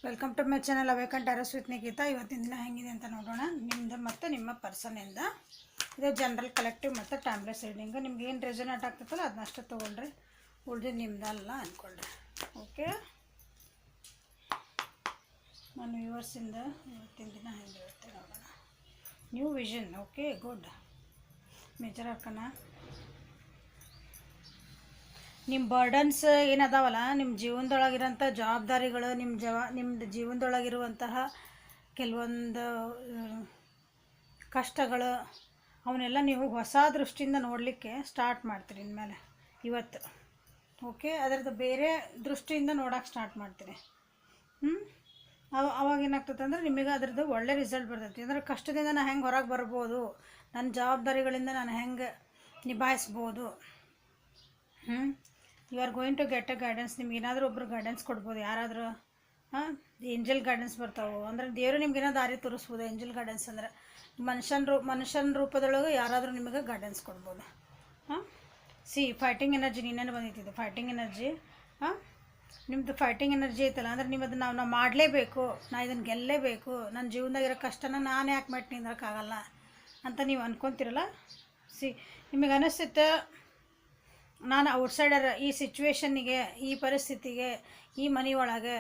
Welcome to my channel awaken tarots with Nikita. ಇವತ್ತಿನ ದಿನ ಹೆಂಗಿದೆ ಅಂತ ನೋಡೋಣ. ನಿಮ್ಮದು ಮತ್ತು ನಿಮ್ಮ ಪರ್ಸನಿಂದ ಇದು ಜನರಲ್ ಕಲೆಕ್ಟಿವ್ ಮತ್ತು ಟೈಮ್ಲೆಸ್ ರೀಡಿಂಗ್. ನಿಮ್ಗೆ ಏನು ರೆಸೊನೇಟ್ ಆಗ್ತೈತಲ್ಲ ಅದನ್ನಷ್ಟು ತೊಗೊಳ್ರಿ, ಉಳಿದು ನಿಮ್ದಲ್ಲ ಅಂದ್ಕೊಳ್ರಿ. ಓಕೆ, ನಾನು ವ್ಯೂವರ್ಸಿಂದ ಇವತ್ತಿನ ದಿನ ಹೆಂಗೆ ಹೇಳ್ತೆ ನೋಡೋಣ. New vision. Okay, good. Major ಅರ್ಕನ ನಿಮ್ಮ ಬರ್ಡನ್ಸ್ ಏನದಾವಲ್ಲ, ನಿಮ್ಮ ಜೀವನದೊಳಗಿರೋಂಥ ಜವಾಬ್ದಾರಿಗಳು, ನಿಮ್ಮದು ಜೀವನದೊಳಗಿರುವಂತಹ ಕೆಲವೊಂದು ಕಷ್ಟಗಳು, ಅವನ್ನೆಲ್ಲ ನೀವು ಹೊಸ ದೃಷ್ಟಿಯಿಂದ ನೋಡಲಿಕ್ಕೆ ಸ್ಟಾರ್ಟ್ ಮಾಡ್ತೀರಿ ಇನ್ಮೇಲೆ ಇವತ್ತು. ಓಕೆ, ಅದರದ್ದು ಬೇರೆ ದೃಷ್ಟಿಯಿಂದ ನೋಡೋಕೆ ಸ್ಟಾರ್ಟ್ ಮಾಡ್ತೀರಿ. ಅವಾಗ ಏನಾಗ್ತದೆ ಅಂದರೆ ನಿಮಗೆ ಅದರದ್ದು ಒಳ್ಳೆ ರಿಸಲ್ಟ್ ಬರ್ತೈತಿ. ಅಂದರೆ ಕಷ್ಟದಿಂದ ನಾನು ಹೆಂಗೆ ಹೊರಗೆ ಬರ್ಬೋದು, ನನ್ನ ಜವಾಬ್ದಾರಿಗಳಿಂದ ನಾನು ಹೆಂಗೆ ನಿಭಾಯಿಸ್ಬೋದು. You are going to get a guidance. ನಿಮ್ಗೆ ಏನಾದರೂ ಒಬ್ಬರು ಗೈಡೆನ್ಸ್ ಕೊಡ್ಬೋದು, ಯಾರಾದರೂ ಏಂಜಲ್ ಗೈಡೆನ್ಸ್ ಬರ್ತಾವೆ. ಅಂದರೆ ದೇವರು ನಿಮ್ಗೆ ಏನೋ ದಾರಿ ತೋರಿಸ್ಬೋದು. ಏಂಜಲ್ ಗೈಡೆನ್ಸ್ ಅಂದರೆ ಮನುಷ್ಯನ ರೂಪದೊಳಗೆ ಯಾರಾದರೂ ನಿಮಗೆ ಗೈಡೆನ್ಸ್ ಕೊಡ್ಬೋದು. ಫೈಟಿಂಗ್ ಎನರ್ಜಿ ನಿನ್ನೇನು ಬಂದಿತ್ತು. ಫೈಟಿಂಗ್ ಎನರ್ಜಿ, ನಿಮ್ಮದು ಫೈಟಿಂಗ್ ಎನರ್ಜಿ ಐತಲ್ಲ, ಅಂದರೆ ನೀವು ಅದನ್ನು ನಾವು ಮಾಡಲೇಬೇಕು, ನಾನು ಇದನ್ನು ಗೆಲ್ಲೇಬೇಕು, ನನ್ನ ಜೀವನದಾಗಿರೋ ಕಷ್ಟನ ನಾನು ಯಾಕೆ ಮೆಟ್ಟು ನಿಂದ್ರಕ್ಕಾಗಲ್ಲ ಅಂತ ನೀವು ಅಂದ್ಕೊತಿರಲ್ಲ. ನಿಮಗೆ ಅನ್ನಿಸುತ್ತೆ ನಾನು ಔಟ್ಸೈಡರ್, ಈ ಸಿಚುವೇಶನ್ನಿಗೆ, ಈ ಪರಿಸ್ಥಿತಿಗೆ, ಈ ಮನೆ ಒಳಗೆ,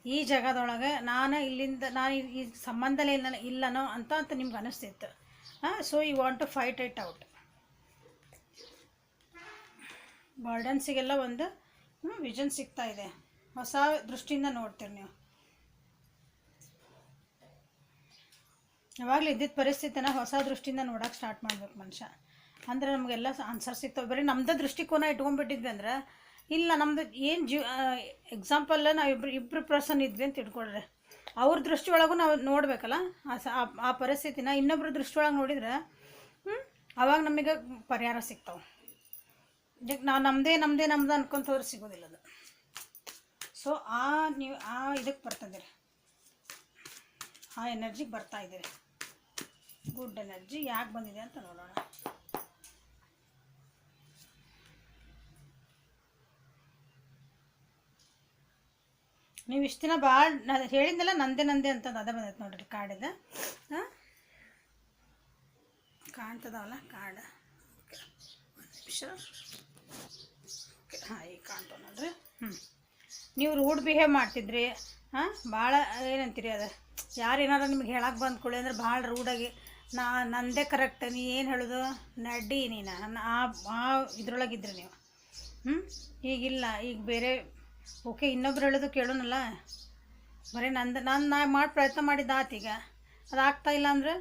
ಈ ಜಗದೊಳಗೆ ನಾನು ಈ ಸಂಬಂಧಲೇ ಇಲ್ಲನೋ ಅಂತ ನಿಮ್ಗೆ ಅನ್ನಿಸ್ತಿತ್ತು. So you want to fight it out. ಬರ್ಡನ್ಸಿಗೆಲ್ಲ ಒಂದು ವಿಷನ್ ಸಿಗ್ತಾ ಇದೆ. ಹೊಸ ದೃಷ್ಟಿಯಿಂದ ನೋಡ್ತೀರಿ ನೀವು. ಯಾವಾಗಲೂ ಇದ್ದಿದ್ದ ಪರಿಸ್ಥಿತಿನ ಹೊಸ ದೃಷ್ಟಿಯಿಂದ ನೋಡೋಕೆ ಸ್ಟಾರ್ಟ್ ಮಾಡ್ಬೇಕು ಮನುಷ್ಯ. ಅಂದರೆ ನಮಗೆಲ್ಲ ಆನ್ಸರ್ ಸಿಗ್ತವೆ. ಬರೀ ನಮ್ಮದೇ ದೃಷ್ಟಿಕೋನ ಇಟ್ಕೊಂಡ್ಬಿಟ್ಟಿದ್ವಿ ಅಂದ್ರೆ ಇಲ್ಲ, ನಮ್ಮದು ಏನು ಎಕ್ಸಾಂಪಲ್ ನಾವು ಇಬ್ಬರು ಪರ್ಸನ್ ಇದ್ವಿ ಅಂತ ಇಟ್ಕೊಳ್ರಿ. ಅವ್ರ ದೃಷ್ಟಿ ಒಳಗೂ ನಾವು ನೋಡಬೇಕಲ್ಲ ಆ ಪರಿಸ್ಥಿತಿನ. ಇನ್ನೊಬ್ಬರ ದೃಷ್ಟಿ ಒಳಗೆ ನೋಡಿದ್ರೆ ಅವಾಗ ನಮಗೆ ಪರಿಹಾರ ಸಿಗ್ತಾವೆ. ಇದಕ್ಕೆ ನಾವು ನಮ್ಮದೇ ಅನ್ಕೊಂತವ್ರು ಸಿಗೋದಿಲ್ಲ ಅದು. ಸೊ ನೀವು ಇದಕ್ಕೆ ಬರ್ತಿದ್ದೀರಿ, ಆ ಎನರ್ಜಿಗೆ ಬರ್ತಾ ಇದ್ದೀರಿ. ಗುಡ್ ಎನರ್ಜಿ ಯಾಕೆ ಬಂದಿದೆ ಅಂತ ನೋಡೋಣ. ನೀವು ಇಷ್ಟು ದಿನ ಭಾಳ ನಾನು ಹೇಳಿದ್ದೆಲ್ಲ ನಂದೇ ಅಂತಂದು ಅದೇ ಬಂದೈತೆ ನೋಡ್ರಿ. ಕಾರ್ಡಿದೆ ಕಾಣ್ತದವಲ್ಲ ಕಾರ್ಡ್. ಓಕೆ, ಒಂದು ನಿಮಿಷ. ಓಕೆ, ಈಗ ಕಾಣ್ತಾವ ನೋಡ್ರಿ. ನೀವು ರೂಡ್ ಬಿಹೇವ್ ಮಾಡ್ತಿದ್ರಿ. ಭಾಳ ಏನಂತೀರಿ ಅದು, ಯಾರು ಏನಾರು ನಿಮ್ಗೆ ಹೇಳಕ್ಕೆ ಬಂದ್ಕೊಳ್ಳಿ ಅಂದರೆ ಭಾಳ ರೂಡಾಗಿ ನಂದೇ ಕರೆಕ್ಟ್, ನೀ ಏನು ಹೇಳೋದು ನಡ್ಡಿ ನೀನು ಆ ಇದ್ರೊಳಗಿದ್ರಿ ನೀವು. ಈಗಿಲ್ಲ, ಈಗ ಬೇರೆ. ಓಕೆ, ಇನ್ನೊಬ್ರು ಹೇಳೋದು ಕೇಳೋನಲ್ಲ, ಬರೀ ನಾನು ಮಾಡಿ ಪ್ರಯತ್ನ ಮಾಡಿದ್ದು ಆತೀಗ ಅದು ಆಗ್ತಾಯಿಲ್ಲ ಅಂದರೆ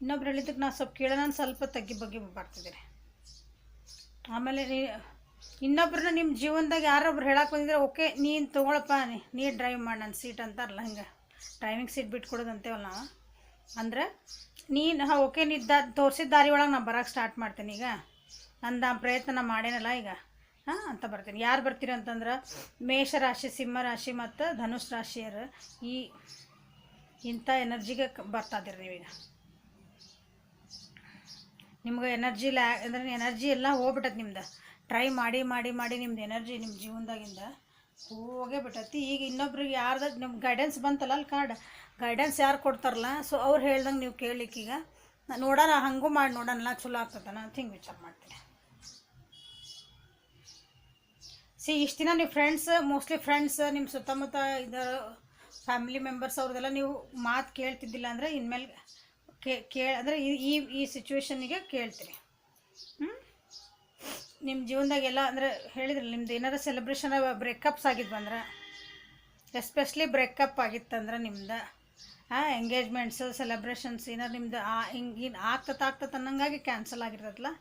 ಇನ್ನೊಬ್ರು ಹೇಳಿದ್ದಕ್ಕೆ ನಾನು ಸ್ವಲ್ಪ ಕೇಳೋಣ ಸ್ವಲ್ಪ ತಗ್ಗಿ ಬಗ್ಗೆ ಬರ್ತಿದ್ದೀರಿ. ಆಮೇಲೆ ಇನ್ನೊಬ್ರನ್ನ ನಿಮ್ಮ ಜೀವನದಾಗ ಯಾರೊಬ್ರು ಹೇಳಕ್ಕೆ ಬಂದಿದ್ರೆ ಓಕೆ ನೀನು ತೊಗೊಳಪ್ಪ, ನೀ ಡ್ರೈವ್ ಮಾಡಿ ನನ್ನ ಸೀಟ್ ಅಂತಾರಲ್ಲ, ಹಂಗೆ ಡ್ರೈವಿಂಗ್ ಸೀಟ್ ಬಿಟ್ಕೊಡೋದು ಅಂತೇವಲ್ಲ ನಾವು. ಅಂದರೆ ನೀನು ಓಕೆ ನೀ ತೋರಿಸಿದ ದಾರಿ ಒಳಗೆ ನಾನು ಬರೋಕ್ಕೆ ಸ್ಟಾರ್ಟ್ ಮಾಡ್ತೀನಿ. ಈಗ ನಂದು ಪ್ರಯತ್ನ ಮಾಡೇನಲ್ಲ ಈಗ ಅಂತ ಬರ್ತೀನಿ. ಯಾರು ಬರ್ತೀರ ಅಂತಂದ್ರೆ ಮೇಷರಾಶಿ, ಸಿಂಹರಾಶಿ ಮತ್ತು ಧನುಷ್ ರಾಶಿಯರು ಇಂಥ ಎನರ್ಜಿಗೆ ಬರ್ತಾಯಿದ್ದೀರಿ ನೀವೀಗ. ನಿಮ್ಗೆ ಎನರ್ಜಿ ಅಂದರೆ ಎನರ್ಜಿ ಎಲ್ಲ ಹೋಗ್ಬಿಟ್ಟೈತೆ ನಿಮ್ದು. ಟ್ರೈ ಮಾಡಿ ನಿಮ್ದು ಎನರ್ಜಿ ನಿಮ್ಮ ಜೀವನದಾಗಿಂದ ಹೋಗೇ ಬಿಟ್ಟೈತಿ. ಈಗ ಇನ್ನೊಬ್ರಿಗೆ ಯಾರ್ದು ನಿಮ್ಗೆ ಗೈಡೆನ್ಸ್ ಬಂತಲ್ಲ ಅಲ್ಲಿ ಕಾರ್ಡ್, ಗೈಡೆನ್ಸ್ ಯಾರು ಕೊಡ್ತಾರಲ್ಲ, ಸೊ ಅವ್ರು ಹೇಳ್ದಂಗೆ ನೀವು ಕೇಳಲಿಕ್ಕೀಗ ನೋಡೋಣ, ಹಂಗೂ ಮಾಡಿ ನೋಡೋಣ ಚಲೋ ಆಗ್ತದೆ ಅಂತ ಹಿಂಗೆ ವಿಚಾರ ಮಾಡ್ತೀನಿ. ಇಷ್ಟು ದಿನ ನೀವು ಮೋಸ್ಟ್ಲಿ ಫ್ರೆಂಡ್ಸ್ ನಿಮ್ಮ ಸುತ್ತಮುತ್ತ ಇದ್ದಾರೆ, ಫ್ಯಾಮಿಲಿ ಮೆಂಬರ್ಸ್ ಅವ್ರದ್ದೆಲ್ಲ ನೀವು ಮಾತು ಕೇಳ್ತಿದ್ದಿಲ್ಲ ಅಂದರೆ ಇನ್ಮೇಲೆ ಅಂದರೆ ಈ ಸಿಚುವೇಶನ್ನಿಗೆ ಕೇಳ್ತೀರಿ. ನಿಮ್ಮ ಜೀವನದಾಗೆಲ್ಲ ಅಂದರೆ ಹೇಳಿದ್ರಲ್ಲ, ನಿಮ್ದು ಏನಾರು ಸೆಲೆಬ್ರೇಷನ್ ಬ್ರೇಕಪ್ಸ್ ಆಗಿದ್ವು ಅಂದ್ರೆ, ಎಸ್ಪೆಷಲಿ ಬ್ರೇಕಪ್ ಆಗಿತ್ತಂದ್ರೆ ನಿಮ್ದು ಎಂಗೇಜ್ಮೆಂಟ್ಸು ಸೆಲೆಬ್ರೇಷನ್ಸ್ ಏನಾರು ನಿಮ್ದು ಹಿಂಗೆ ಆಗ್ತದೆ ಅನ್ನಂಗಾಗಿ ಕ್ಯಾನ್ಸಲ್ ಆಗಿರ್ತದಲ್ಲ,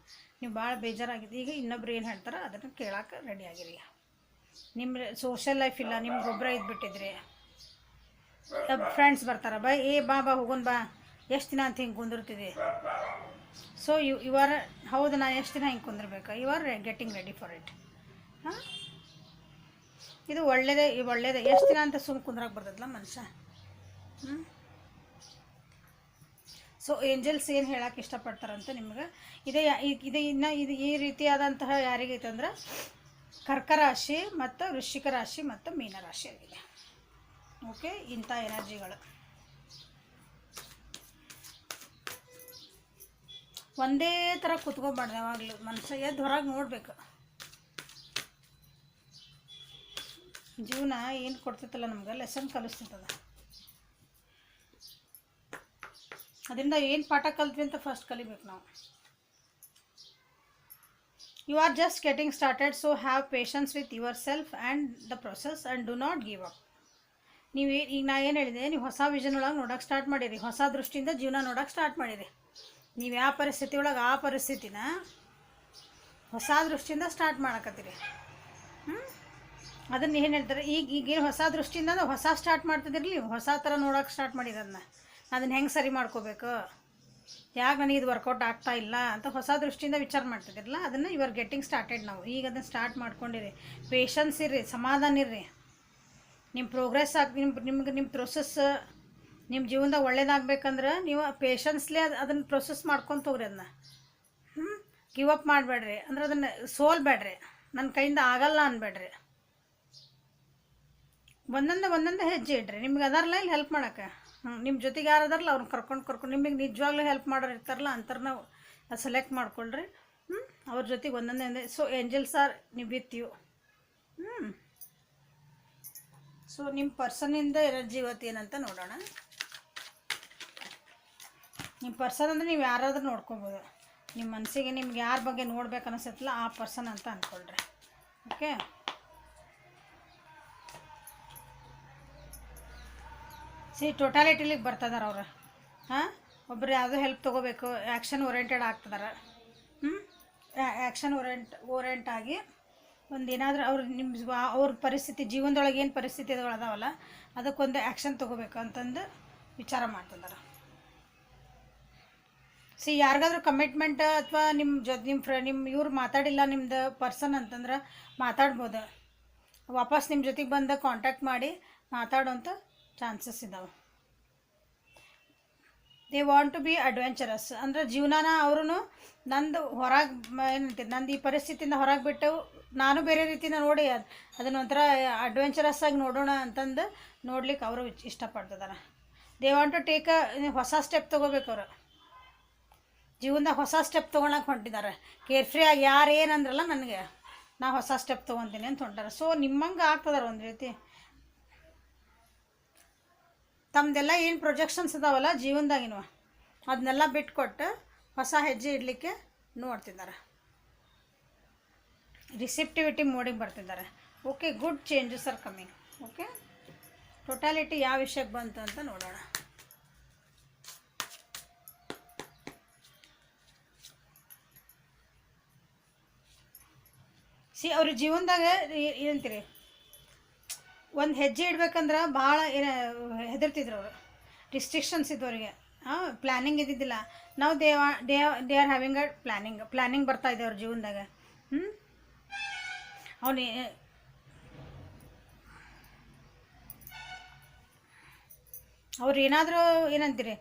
ನೀವು ಭಾಳ ಬೇಜಾರಾಗಿದೆ. ಈಗ ಇನ್ನೊಬ್ರು ಏನು ಹೇಳ್ತಾರೆ ಅದನ್ನು ಕೇಳೋಕೆ ರೆಡಿ ಆಗಿರಿ. ನಿಮ್ಮ ಸೋಷಲ್ ಲೈಫ್ ಇಲ್ಲ, ನಿಮ್ಗೆ ಒಬ್ಬರ ಇದ್ಬಿಟ್ಟಿದ್ರಿ. ಫ್ರೆಂಡ್ಸ್ ಬರ್ತಾರೆ, ಬಾ ಹೋಗೋಣ ಬಾ, ಎಷ್ಟು ದಿನ ಅಂತ ಹಿಂಗೆ ಕುಂದಿರ್ತಿದ್ವಿ. ಸೊ ಯು ಆರ್ ಹೌದು, ನಾನು ಎಷ್ಟು ದಿನ ಹಿಂಗೆ ಕುಂದಿರ್ಬೇಕು, you are getting ready for it. ಇದು ಒಳ್ಳೇದೇ. ಎಷ್ಟು ದಿನ ಅಂತ ಸುಮ್ಮನೆ ಕುಂದ್ರಾಗ ಬರ್ತದಲ್ಲ ಮನುಷ್ಯ. ಸೊ ಏಂಜಲ್ಸ್ ಏನು ಹೇಳೋಕೆ ಇಷ್ಟಪಡ್ತಾರಂತ ನಿಮ್ಗೆ ಇದು ಈ ರೀತಿಯಾದಂತಹ ಯಾರಿಗೈತೆ ಅಂದ್ರೆ ಕರ್ಕ ರಾಶಿ ಮತ್ತು ವೃಶ್ಚಿಕ ರಾಶಿ ಮತ್ತು ಮೀನ ರಾಶಿ ಆಗಿದೆ. ಓಕೆ, ಇಂಥ ಎನರ್ಜಿಗಳು ಒಂದೇ ಥರ ಕುತ್ಕೊಬಾರ್ದು. ಯಾವಾಗಲೂ ಮನುಷ್ಯ ಎದ್ದು ಹೊರಗೆ ನೋಡಬೇಕು. ಜೀವನ ಏನು ಕೊಡ್ತೈತಲ್ಲ ನಮ್ಗೆ ಲೆಸನ್ ಕಲಿಸ್ತದ. ಅದರಿಂದ ಏನು ಪಾಠ ಕಲ್ತ್ವಿ ಅಂತ ಫಸ್ಟ್ ಕಲಿಬೇಕು ನಾವು. You are just getting started, so have patience with yourself and the process and do not give up. ನೀವು ಈಗ ನಾ ಏನು ಹೇಳಿದೆ, ನೀವು ಹೊಸ ವಿಷನ್ ಒಳಗೆ ನೋಡೋಕೆ ಸ್ಟಾರ್ಟ್ ಮಾಡಿರಿ, ಹೊಸ ದೃಷ್ಟಿಯಿಂದ ಜೀವನ ನೋಡೋಕೆ ಸ್ಟಾರ್ಟ್ ಮಾಡಿರಿ. ನೀವು ಯಾವ ಪರಿಸ್ಥಿತಿ ಒಳಗೆ ಆ ಪರಿಸ್ಥಿತಿನ ಹೊಸ ದೃಷ್ಟಿಯಿಂದ ಸ್ಟಾರ್ಟ್ ಮಾಡಕತ್ತೀರಿ. ಅದನ್ನು ಏನು ಹೇಳ್ತಾರೆ, ಈಗೇನು ಹೊಸ ದೃಷ್ಟಿಯಿಂದ ಹೊಸ ಸ್ಟಾರ್ಟ್ ಮಾಡ್ತಿದ್ದಿರಲಿ, ನೀವು ಹೊಸ ಥರ ನೋಡೋಕೆ ಸ್ಟಾರ್ಟ್ ಮಾಡಿರೋದನ್ನ ಅದನ್ನು ಹೆಂಗೆ ಸರಿ ಮಾಡ್ಕೋಬೇಕು, ಯಾಕೆ ನನಗೆ ಇದು ವರ್ಕೌಟ್ ಆಗ್ತಾ ಇಲ್ಲ ಅಂತ ಹೊಸ ದೃಷ್ಟಿಯಿಂದ ವಿಚಾರ ಮಾಡ್ತಿದ್ದಿರಲ್ಲ, ಅದನ್ನು ಯು ಆರ್ ಗೆಟ್ಟಿಂಗ್ ಸ್ಟಾರ್ಟೆಡ್. ನಾವು ಈಗ ಅದನ್ನು ಸ್ಟಾರ್ಟ್ ಮಾಡ್ಕೊಂಡಿರಿ. ಪೇಷನ್ಸ್ ಇರ್ರಿ, ಸಮಾಧಾನ ಇರ್ರಿ. ನಿಮ್ಮ ಪ್ರೋಗ್ರೆಸ್ ನಿಮ್ಮ ಪ್ರೊಸೆಸ್ ನಿಮ್ಮ ಜೀವನದಾಗ ಒಳ್ಳೇದಾಗಬೇಕಂದ್ರೆ ನೀವು ಪೇಷನ್ಸ್ಲೇ ಅದನ್ನು ಪ್ರೊಸೆಸ್ ಮಾಡ್ಕೊತ ಹೋಗ್ರಿ. ಅದನ್ನ ಗಿವ್ ಅಪ್ ಮಾಡಬೇಡ್ರಿ, ಅಂದ್ರೆ ಅದನ್ನು ಸೋಲ್ಬೇಡ್ರಿ, ನನ್ನ ಕೈಯಿಂದ ಆಗಲ್ಲ ಅನ್ಬೇಡ್ರಿ. ಒಂದೊಂದೇ ಹೆಜ್ಜೆ ಇಡ್ರಿ. ನಿಮ್ಗೆ ಅದಾರಲ್ಲ ಇಲ್ಲಿ ಹೆಲ್ಪ್ ಮಾಡೋಕ್ಕೆ, ನಿಮ್ಮ ಜೊತೆಗೆ ಯಾರು ಅದಾರಲ್ಲ ಅವ್ರನ್ನ ಕರ್ಕೊಂಡು ನಿಮಗೆ ನಿಜವಾಗ್ಲೂ ಹೆಲ್ಪ್ ಮಾಡೋರು ಇರ್ತಾರಲ್ಲ ಅಂಥವ್ರನ್ನ ಸೆಲೆಕ್ಟ್ ಮಾಡ್ಕೊಳ್ರಿ. ಅವ್ರ ಜೊತೆಗೆ ಒಂದೊಂದೇ. So angels are with you. So ನಿಮ್ಮ ಪರ್ಸನಿಂದ ಎನರ್ಜಿ ಇವತ್ತು ಏನಂತ ನೋಡೋಣ. ನಿಮ್ಮ ಪರ್ಸನ್ ಅಂದರೆ ನೀವು ಯಾರಾದ್ರೂ ನೋಡ್ಕೊಬೋದು. ನಿಮ್ಮ ಮನಸ್ಸಿಗೆ ನಿಮ್ಗೆ ಯಾರ ಬಗ್ಗೆ ನೋಡ್ಬೇಕು ಅನಿಸುತ್ತಲ್ಲ ಆ ಪರ್ಸನ್ ಅಂತ ಅಂದ್ಕೊಳ್ರಿ. ಓಕೆ, ಟೋಟಾಲಿಟಿಲಿಗೆ ಬರ್ತದಾರ ಅವ್ರು. ಒಬ್ಬರು ಯಾವುದೋ ಹೆಲ್ಪ್ ತೊಗೋಬೇಕು, ಆ್ಯಕ್ಷನ್ ಓರಿಯೆಂಟೆಡ್ ಆಗ್ತದಾರ. ಆ್ಯಕ್ಷನ್ ಓರಿಯೆಂಟ್ ಆಗಿ ಒಂದೇನಾದ್ರೂ ಅವ್ರ ಪರಿಸ್ಥಿತಿ ಜೀವನದೊಳಗೆ ಏನು ಪರಿಸ್ಥಿತಿಗಳು ಅದಾವಲ್ಲ ಅದಕ್ಕೊಂದು ಆ್ಯಕ್ಷನ್ ತೊಗೋಬೇಕು ಅಂತಂದು ವಿಚಾರ ಮಾಡ್ತಿದ್ದಾರೆ. ಯಾರಿಗಾದ್ರೂ ಕಮಿಟ್ಮೆಂಟ್ ಅಥವಾ ನಿಮ್ಮ ನಿಮ್ಮ ಇವ್ರು ಮಾತಾಡಿಲ್ಲ ನಿಮ್ದು ಪರ್ಸನ್ ಅಂತಂದ್ರೆ ಮಾತಾಡ್ಬೋದು. ವಾಪಸ್ ನಿಮ್ಮ ಜೊತೆಗೆ ಬಂದು ಕಾಂಟ್ಯಾಕ್ಟ್ ಮಾಡಿ ಮಾತಾಡೋಂಥ ಚಾನ್ಸಸ್ ಇದ್ದಾವೆ. They want to be adventurous, ಅಂದರೆ ಜೀವನಾನ ಅವರು ನಂದು ಹೊರಗೆ ಏನಂತೀರಿ, ನಂದು ಈ ಪರಿಸ್ಥಿತಿಯಿಂದ ಹೊರಗೆ ಬಿಟ್ಟು ನಾನು ಬೇರೆ ರೀತಿನ ನೋಡಿ ಅದನ್ನೊಂಥರ ಅಡ್ವೆಂಚರಸ್ ಆಗಿ ನೋಡೋಣ ಅಂತಂದು ನೋಡ್ಲಿಕ್ಕೆ ಅವರು ಇಷ್ಟಪಡ್ತಿದ್ದಾರೆ. ದೇ ವಾಂಟ್ ಟು ಟೇಕ್ ಹೊಸ ಸ್ಟೆಪ್ ತೊಗೋಬೇಕು. ಅವರು ಜೀವನದಾಗ ಹೊಸ ಸ್ಟೆಪ್ ತೊಗೊಳಕ್ಕೆ ಹೊಂಟಿದ್ದಾರೆ. ಕೇರ್ಫ್ರೀ ಆಗಿ ಯಾರು ಏನಂದ್ರಲ್ಲ ನನಗೆ ನಾ ಹೊಸ ಸ್ಟೆಪ್ ತೊಗೊತೀನಿ ಅಂತ ಹೊಂಟಾರೆ. ಸೊ ನಿಮ್ಮಂಗೆ ಆಗ್ತದಾರ ಒಂದು ರೀತಿ. ತಮ್ಮದೆಲ್ಲ ಏನು ಪ್ರೊಜೆಕ್ಷನ್ಸ್ ಇದಾವಲ್ಲ ಜೀವನದಾಗಿನವ ಅದನ್ನೆಲ್ಲ ಬಿಟ್ಕೊಟ್ಟು ಹೊಸ ಹೆಜ್ಜೆ ಇಡಲಿಕ್ಕೆ ನೋಡ್ತಿದ್ದಾರೆ. ರಿಸೆಪ್ಟಿವಿಟಿ ಮೋಡಿಗೆ ಬರ್ತಿದ್ದಾರೆ. Okay, good changes R coming. Okay, totality ಯಾವ ವಿಷಯಕ್ಕೆ ಬಂತು ಅಂತ ನೋಡೋಣ. ಅವ್ರ ಜೀವನದಾಗ ಏನಂತೀರಿ, ಒಂದು ಹೆಜ್ಜೆ ಇಡ್ಬೇಕಂದ್ರೆ ಭಾಳ ಹೆದರ್ತಿದ್ರು ಅವರು. ರಿಸ್ಟ್ರಿಕ್ಷನ್ಸ್ ಇದ್ದವರಿಗೆ, ಪ್ಲ್ಯಾನಿಂಗ್ ಇದ್ದಿದ್ದಿಲ್ಲ. ನಾವು they are having a planning ಬರ್ತಾಯಿದೆ ಅವ್ರ ಜೀವನದಾಗ. ಅವನು ಅವ್ರು ಏನಾದರೂ ಏನಂತೀರಿ,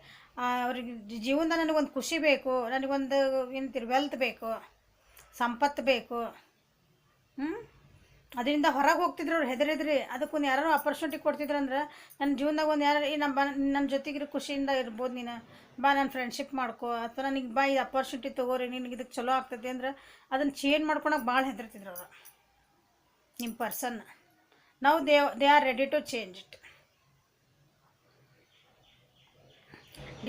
ಅವ್ರಿಗೆ ಜೀವನದಾಗ ನನಗೊಂದು ಖುಷಿ ಬೇಕು, ನನಗೊಂದು ಏನಂತೀರಿ ವೆಲ್ತ್ ಬೇಕು, ಸಂಪತ್ತು ಬೇಕು. ಅದರಿಂದ ಹೊರಗೆ ಹೋಗ್ತಿದ್ರು ಅವ್ರು ಹೆದರಿದ್ರಿ. ಅದಕ್ಕೊಂದು ಯಾರು ಆಪರ್ಚುನಿಟಿ ಕೊಡ್ತಿದ್ರು ಅಂದ್ರೆ ನನ್ನ ಜೀವನದಾಗ ಒಂದು ಯಾರು ನನ್ನ ಜೊತೆಗಿರೋ ಖುಷಿಯಿಂದ ಇರ್ಬೋದು, ನೀನು ಬಾ ನನ್ನ ಫ್ರೆಂಡ್ಶಿಪ್ ಮಾಡ್ಕೋ, ಅಥವಾ ನನಗೆ ಬಾ ಇದು ಅಪರ್ಚುನಿಟಿ ತೊಗೋರಿ, ನಿನಗೆ ಇದಕ್ಕೆ ಚಲೋ ಆಗ್ತದೆ ಅಂದ್ರೆ ಅದನ್ನು ಚೇಂಜ್ ಮಾಡ್ಕೊಳಕ್ಕೆ ಭಾಳ ಹೆದರ್ತಿದ್ರು ಅವರು. ನಿಮ್ಮ ಪರ್ಸನ್ ನಾವು they are ready to change it.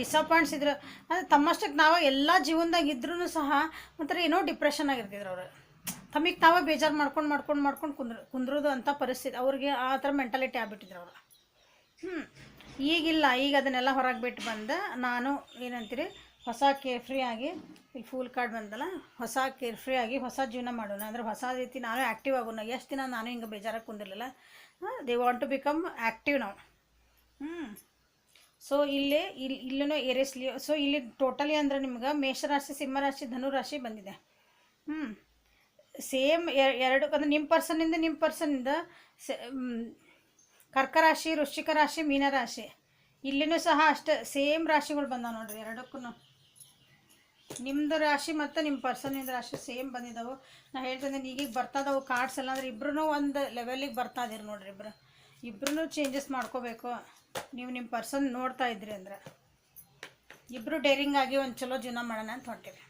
Disappoints ಇದ್ರು ಅಂದರೆ ತಮ್ಮಷ್ಟಕ್ಕೆ ನಾವು ಎಲ್ಲ ಜೀವನದಾಗ ಇದ್ರೂ ಸಹ ಒಂಥರ ಏನೋ ಡಿಪ್ರೆಷನ್ ಆಗಿರ್ತಿದ್ರು ಅವರು. ತಮಗೆ ತಾವೇ ಬೇಜಾರು ಮಾಡ್ಕೊಂಡು ಕುಂದ್ರೋದು ಅಂಥ ಪರಿಸ್ಥಿತಿ ಅವ್ರಿಗೆ. ಆ ಥರ ಮೆಂಟಾಲಿಟಿ ಆಗ್ಬಿಟ್ಟಿದ್ರು ಅವರು. ಈಗಿಲ್ಲ, ಈಗ ಅದನ್ನೆಲ್ಲ ಹೊರಗೆ ಬಿಟ್ಟು ಬಂದು ನಾನು ಏನಂತೀರಿ ಹೊಸ ಕೇರ್ಫ್ರೀ ಆಗಿ, ಈಗ ಫೂಲ್ ಕಾರ್ಡ್ ಬಂದಲ್ಲ, ಹೊಸ ಕೇರ್ಫ್ರೀ ಆಗಿ ಹೊಸ ಜೀವನ ಮಾಡೋಣ ಅಂದರೆ ಹೊಸ ರೀತಿ ನಾನು ಆ್ಯಕ್ಟಿವ್ ಆಗೋಣ. ಎಷ್ಟು ದಿನ ನಾನು ಹಿಂಗೆ ಬೇಜಾರಾಗಿ ಕುಂದಿರಲಿಲ್ಲ. They want to become active ನಾವು. ಸೊ ಇಲ್ಲೂ ಏರಿಯಸ್ಲಿ. ಸೊ ಇಲ್ಲಿ ಟೋಟಲಿ ಅಂದ್ರೆ ನಿಮ್ಗೆ ಮೇಷರಾಶಿ, ಸಿಂಹರಾಶಿ, ಧನುರಾಶಿ ಬಂದಿದೆ. ಸೇಮ್ ಎರಡು ಅಂದರೆ ನಿಮ್ಮ ಪರ್ಸನ್ನಿಂದ ಕರ್ಕ ರಾಶಿ, ವೃಶ್ಚಿಕ ರಾಶಿ, ಮೀನರಾಶಿ ಇಲ್ಲಿನೂ ಸಹ ಅಷ್ಟೇ ಸೇಮ್ ರಾಶಿಗಳು ಬಂದಾವೆ ನೋಡ್ರಿ. ಎರಡಕ್ಕೂ ನಿಮ್ಮದು ರಾಶಿ ಮತ್ತು ನಿಮ್ಮ ಪರ್ಸನ್ನಿಂದ ರಾಶಿ ಸೇಮ್ ಬಂದಿದ್ದಾವೆ. ನಾ ಹೇಳ್ತಿದ್ದೆ ಈಗೀಗ ಬರ್ತದವು ಕಾರ್ಡ್ಸ್ ಎಲ್ಲ. ಅಂದರೆ ಇಬ್ಬರೂ ಒಂದು ಲೆವೆಲಿಗೆ ಬರ್ತಾಯಿದ್ದೀರಿ ನೋಡ್ರಿ. ಇಬ್ಬರೂ ಚೇಂಜಸ್ ಮಾಡ್ಕೋಬೇಕು. ನೀವು ನಿಮ್ಮ ಪರ್ಸನ್ ನೋಡ್ತಾ ಇದ್ರಿ ಅಂದ್ರೆ ಇಬ್ಬರು ಡೇರಿಂಗ್ ಆಗಿ ಒಂದು ಚಲೋ ಜೀವನ ಮಾಡೋಣ ಅಂತ ಹೊಂಟಿರಿ.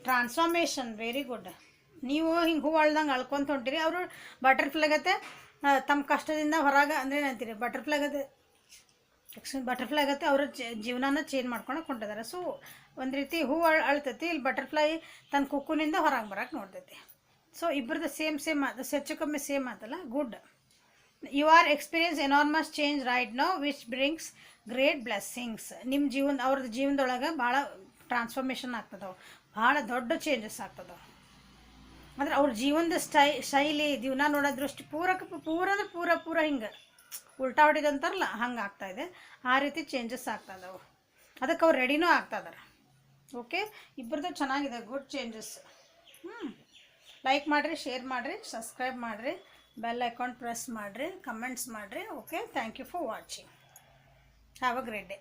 Transformation very good. ನೀವು ಹಿಂಗೆ ಹೂ ಅಳ್ದಂಗೆ ಅಳ್ಕೊಂತ ಹೊಂಟಿರಿ, ಅವರು ಬಟರ್ಫ್ಲೈ ಆಗತ್ತೆ ತಮ್ಮ ಕಷ್ಟದಿಂದ ಹೊರಗೆ ಅಂದರೆ ಏನಂತೀರಿ ಬಟರ್ಫ್ಲೈ ಆಗತ್ತೆ ಅವರ ಜೀವನನ ಚೇಂಜ್ ಮಾಡ್ಕೊಳಕ್ಕೆ ಹೊಂಟಿದ್ದಾರೆ. ಸೊ ಒಂದು ರೀತಿ ಹೂ ಅಳ್ತೈತಿ, ಇಲ್ಲಿ ಬಟರ್ಫ್ಲೈ ತನ್ನ ಕುಕ್ಕುನಿಂದ ಹೊರಗೆ ಬರೋಕ್ಕೆ ನೋಡ್ತೈತಿ. ಸೊ ಇಬ್ಬರದ್ದು ಸೇಮ್ ಅದು ಹೆಚ್ಚು ಕಮ್ಮಿ ಸೇಮ್ ಆತಲ್ಲ, good. You are experience enormous change right now which brings great blessings. ನಿಮ್ಮ ಅವ್ರದ್ದು ಜೀವನದೊಳಗೆ ಭಾಳ ಟ್ರಾನ್ಸ್ಫಾರ್ಮೇಷನ್ ಆಗ್ತದವು, ಭಾಳ ದೊಡ್ಡ ಚೇಂಜಸ್ ಆಗ್ತದವು. ಅಂದ್ರೆ ಅವ್ರ ಜೀವನದ ಶೈಲಿ ಜೀವನ ನೋಡೋ ದೃಷ್ಟಿ ಪೂರ ಹಿಂಗೆ ಉಲ್ಟಾ ಹೊಡಿದಂತಾರಲ್ಲ ಹಂಗೆ ಆಗ್ತಾಯಿದೆ. ಆ ರೀತಿ ಚೇಂಜಸ್ ಆಗ್ತಾಯಿದ್ದಾವೆ. ಅದಕ್ಕೆ ಅವ್ರು ರೆಡಿನೂ ಆಗ್ತಾಯಿದ್ದಾರೆ. ಓಕೆ, ಇಬ್ಬರದ್ದು ಚೆನ್ನಾಗಿದೆ, ಗುಡ್ ಚೇಂಜಸ್. ಲೈಕ್ ಮಾಡಿರಿ, ಶೇರ್ ಮಾಡಿರಿ, ಸಬ್ಸ್ಕ್ರೈಬ್ ಮಾಡಿರಿ, ಬೆಲ್ ಐಕಾನ್ ಪ್ರೆಸ್ ಮಾಡಿರಿ, ಕಮೆಂಟ್ಸ್ ಮಾಡಿರಿ. Okay, thank you for watching. Have a great day.